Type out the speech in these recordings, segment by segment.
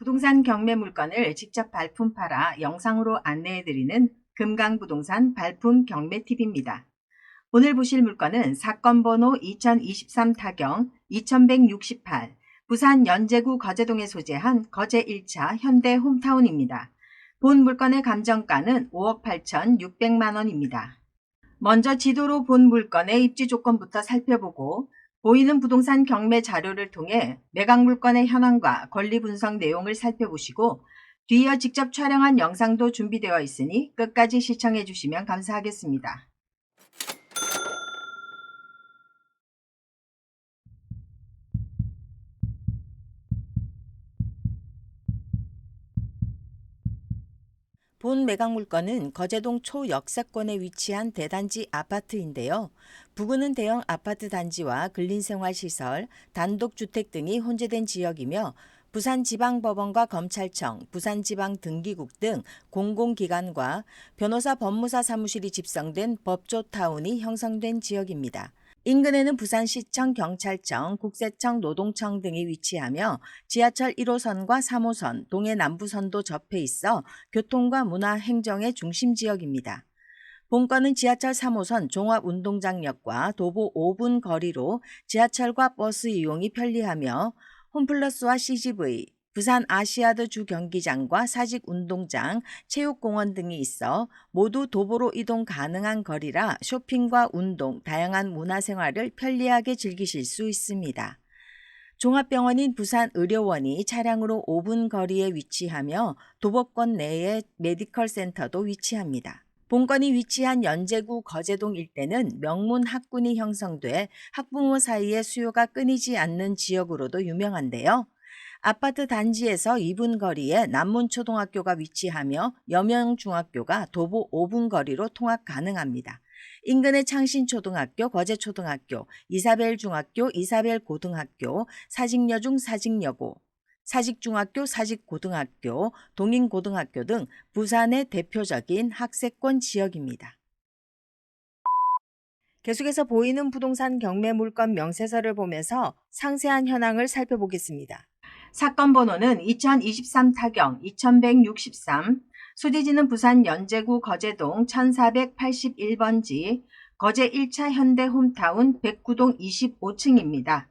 부동산 경매 물건을 직접 발품 팔아 영상으로 안내해드리는 금강부동산 발품 경매팁입니다. 오늘 보실 물건은 사건 번호 2023 타경 2168 부산 연제구 거제동에 소재한 거제 1차 현대 홈타운입니다. 본 물건의 감정가는 5억 8,600만 원입니다. 먼저 지도로 본 물건의 입지 조건부터 살펴보고 보이는 부동산 경매 자료를 통해 매각 물건의 현황과 권리 분석 내용을 살펴보시고 뒤이어 직접 촬영한 영상도 준비되어 있으니 끝까지 시청해 주시면 감사하겠습니다. 본 매각 물건은 거제동 초역세권에 위치한 대단지 아파트인데요. 부근은 대형 아파트 단지와 근린생활시설, 단독주택 등이 혼재된 지역이며 부산지방법원과 검찰청, 부산지방등기국 등 공공기관과 변호사 법무사 사무실이 집성된 법조타운이 형성된 지역입니다. 인근에는 부산시청, 경찰청, 국세청, 노동청 등이 위치하며 지하철 1호선과 3호선, 동해 남부선도 접해 있어 교통과 문화, 행정의 중심 지역입니다. 본건은 지하철 3호선 종합운동장역과 도보 5분 거리로 지하철과 버스 이용이 편리하며 홈플러스와 CGV, 부산 아시아드 주 경기장과 사직운동장, 체육공원 등이 있어 모두 도보로 이동 가능한 거리라 쇼핑과 운동, 다양한 문화생활을 편리하게 즐기실 수 있습니다. 종합병원인 부산의료원이 차량으로 5분 거리에 위치하며 도보권 내에 메디컬 센터도 위치합니다. 본건이 위치한 연제구 거제동 일대는 명문 학군이 형성돼 학부모 사이에 수요가 끊이지 않는 지역으로도 유명한데요. 아파트 단지에서 2분 거리에 남문초등학교가 위치하며 여명중학교가 도보 5분 거리로 통학 가능합니다. 인근의 창신초등학교, 거제초등학교, 이사벨중학교, 이사벨고등학교, 사직여중, 사직여고, 사직중학교, 사직고등학교, 동인고등학교 등 부산의 대표적인 학세권 지역입니다. 계속해서 보이는 부동산 경매 물건 명세서를 보면서 상세한 현황을 살펴보겠습니다. 사건 번호는 2023 타경 2163, 소재지는 부산 연제구 거제동 1481번지 거제 1차 현대 홈타운 109동 25층입니다.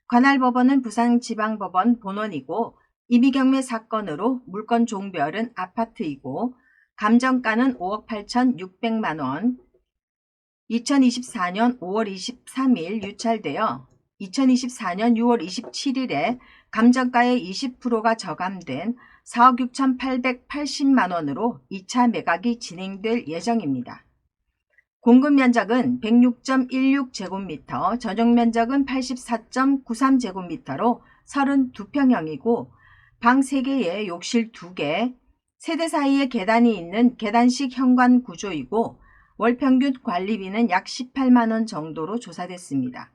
관할 법원은 부산지방법원 본원이고 임의경매 사건으로 물건 종별은 아파트이고 감정가는 5억 8,600만 원, 2024년 5월 23일 유찰되어 2024년 6월 27일에 감정가의 20%가 저감된 4억 6,880만 원으로 2차 매각이 진행될 예정입니다. 공급 면적은 106.16제곱미터, 전용 면적은 84.93제곱미터로 32평형이고 방 3개에 욕실 2개, 세대 사이에 계단이 있는 계단식 현관 구조이고 월 평균 관리비는 약 18만 원 정도로 조사됐습니다.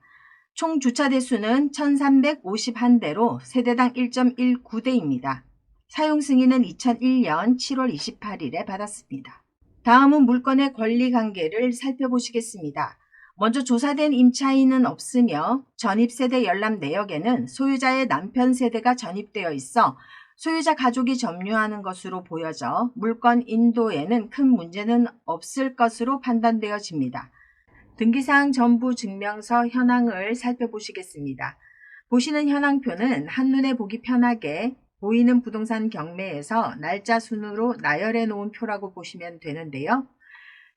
총 주차 대수는 1,351대로 세대당 1.19대입니다. 사용 승인은 2001년 7월 28일에 받았습니다. 다음은 물건의 권리 관계를 살펴보시겠습니다. 먼저 조사된 임차인은 없으며 전입세대 열람 내역에는 소유자의 남편 세대가 전입되어 있어 소유자 가족이 점유하는 것으로 보여져 물건 인도에는 큰 문제는 없을 것으로 판단되어집니다. 등기사항 전부 증명서 현황을 살펴보시겠습니다. 보시는 현황표는 한눈에 보기 편하게 보이는 부동산 경매에서 날짜 순으로 나열해 놓은 표라고 보시면 되는데요.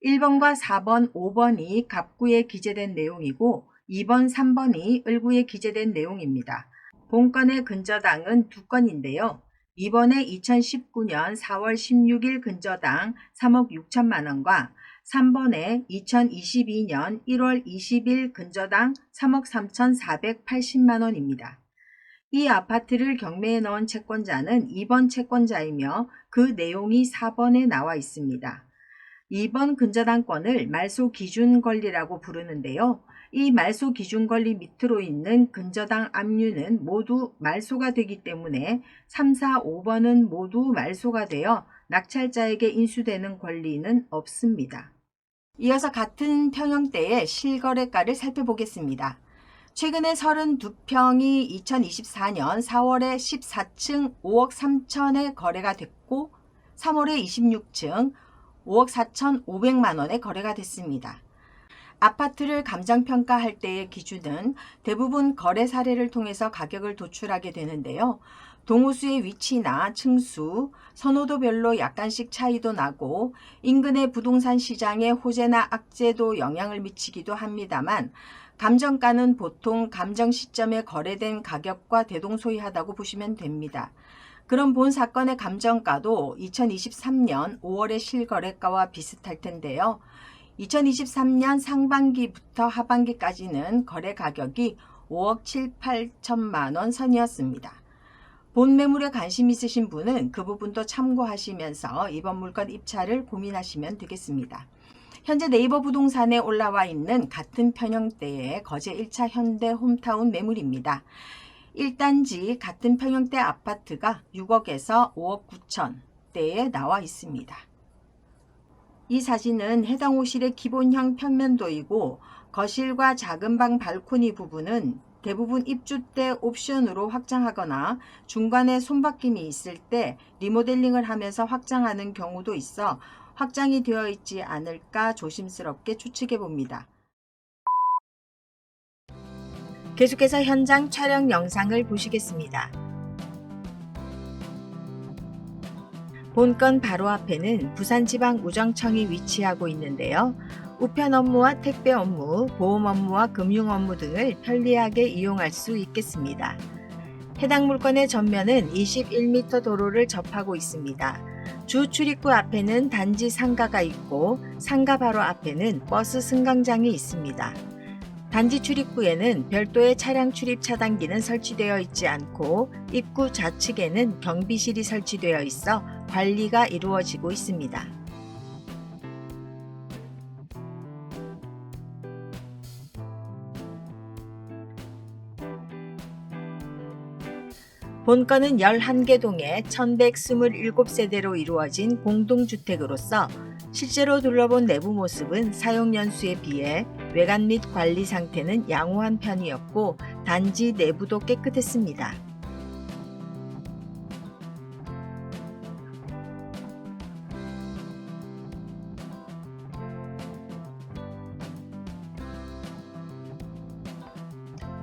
1번과 4번, 5번이 갑구에 기재된 내용이고 2번, 3번이 을구에 기재된 내용입니다. 본건의 근저당은 2건인데요. 2번에 2019년 4월 16일 근저당 3억 6천만 원과 3번에 2022년 1월 20일 근저당 3억 3,480만 원입니다. 이 아파트를 경매에 넣은 채권자는 2번 채권자이며 그 내용이 4번에 나와 있습니다. 2번 근저당권을 말소 기준 권리라고 부르는데요. 이 말소 기준 권리 밑으로 있는 근저당 압류는 모두 말소가 되기 때문에 3, 4, 5번은 모두 말소가 되어 낙찰자에게 인수되는 권리는 없습니다. 이어서 같은 평형대의 실거래가를 살펴보겠습니다. 최근에 32평이 2024년 4월에 14층 5억 3천에 거래가 됐고 3월에 26층 5억 4천 5백만 원에 거래가 됐습니다. 아파트를 감정평가할 때의 기준은 대부분 거래 사례를 통해서 가격을 도출하게 되는데요. 동호수의 위치나 층수, 선호도별로 약간씩 차이도 나고 인근의 부동산 시장의 호재나 악재도 영향을 미치기도 합니다만 감정가는 보통 감정 시점에 거래된 가격과 대동소이하다고 보시면 됩니다. 그럼 본 사건의 감정가도 2023년 5월의 실거래가와 비슷할 텐데요. 2023년 상반기부터 하반기까지는 거래 가격이 5억 7, 8천만 원 선이었습니다. 본 매물에 관심 있으신 분은 그 부분도 참고하시면서 이번 물건 입찰을 고민하시면 되겠습니다. 현재 네이버 부동산에 올라와 있는 같은 평형대의 거제 1차 현대 홈타운 매물입니다. 1단지 같은 평형대 아파트가 6억에서 5억 9천대에 나와 있습니다. 이 사진은 해당 호실의 기본형 평면도이고 거실과 작은 방 발코니 부분은 대부분 입주 때 옵션으로 확장하거나 중간에 손바뀜이 있을 때 리모델링을 하면서 확장하는 경우도 있어 확장이 되어 있지 않을까 조심스럽게 추측해 봅니다. 계속해서 현장 촬영 영상을 보시겠습니다. 본건 바로 앞에는 부산지방우정청이 위치하고 있는데요. 우편 업무와 택배 업무, 보험 업무와 금융 업무 등을 편리하게 이용할 수 있겠습니다. 해당 물건의 전면은 21m 도로를 접하고 있습니다. 주 출입구 앞에는 단지 상가가 있고 상가 바로 앞에는 버스 승강장이 있습니다. 단지 출입구에는 별도의 차량 출입 차단기는 설치되어 있지 않고 입구 좌측에는 경비실이 설치되어 있어 관리가 이루어지고 있습니다. 본건은 11개 동에 1127세대로 이루어진 공동주택으로서 실제로 둘러본 내부 모습은 사용 연수에 비해 외관 및 관리 상태는 양호한 편이었고 단지 내부도 깨끗했습니다.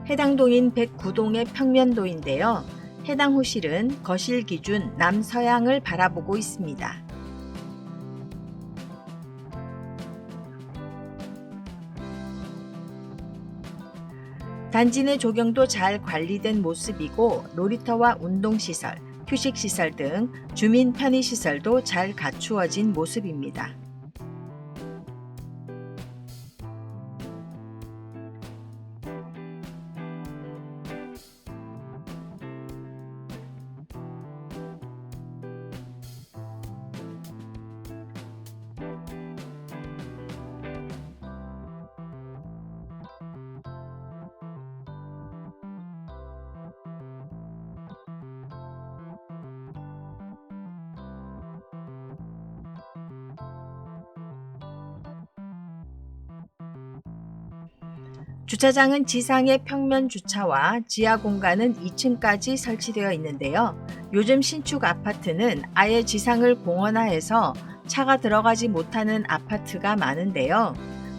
해당 동인 109동의 평면도인데요. 해당 호실은 거실 기준 남서향을 바라보고 있습니다. 단지 내 조경도 잘 관리된 모습이고 놀이터와 운동시설, 휴식시설 등 주민 편의시설도 잘 갖추어진 모습입니다. 주차장은 지상의 평면 주차와 지하 공간은 2층까지 설치되어 있는데요. 요즘 신축 아파트는 아예 지상을 공원화해서 차가 들어가지 못하는 아파트가 많은데요.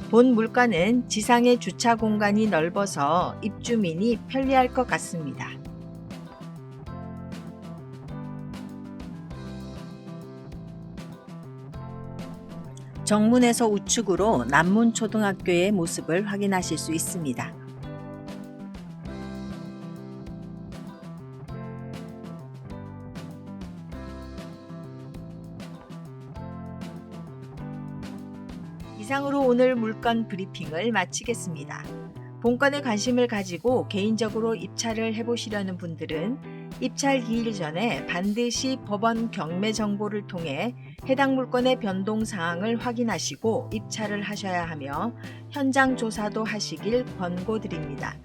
본 물건은 지상의 주차 공간이 넓어서 입주민이 편리할 것 같습니다. 정문에서 우측으로 남문초등학교의 모습을 확인하실 수 있습니다. 이상으로 오늘 물건 브리핑을 마치겠습니다. 본건에 관심을 가지고 개인적으로 입찰을 해보시려는 분들은 입찰 기일 전에 반드시 법원 경매 정보를 통해 해당 물건의 변동 사항을 확인하시고 입찰을 하셔야 하며 현장 조사도 하시길 권고드립니다.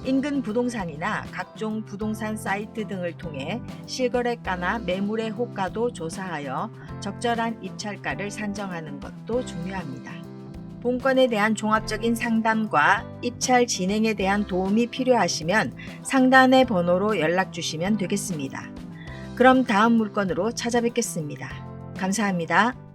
인근 부동산이나 각종 부동산 사이트 등을 통해 실거래가나 매물의 호가도 조사하여 적절한 입찰가를 산정하는 것도 중요합니다. 본건에 대한 종합적인 상담과 입찰 진행에 대한 도움이 필요하시면 상단의 번호로 연락 주시면 되겠습니다. 그럼 다음 물건으로 찾아뵙겠습니다. 감사합니다.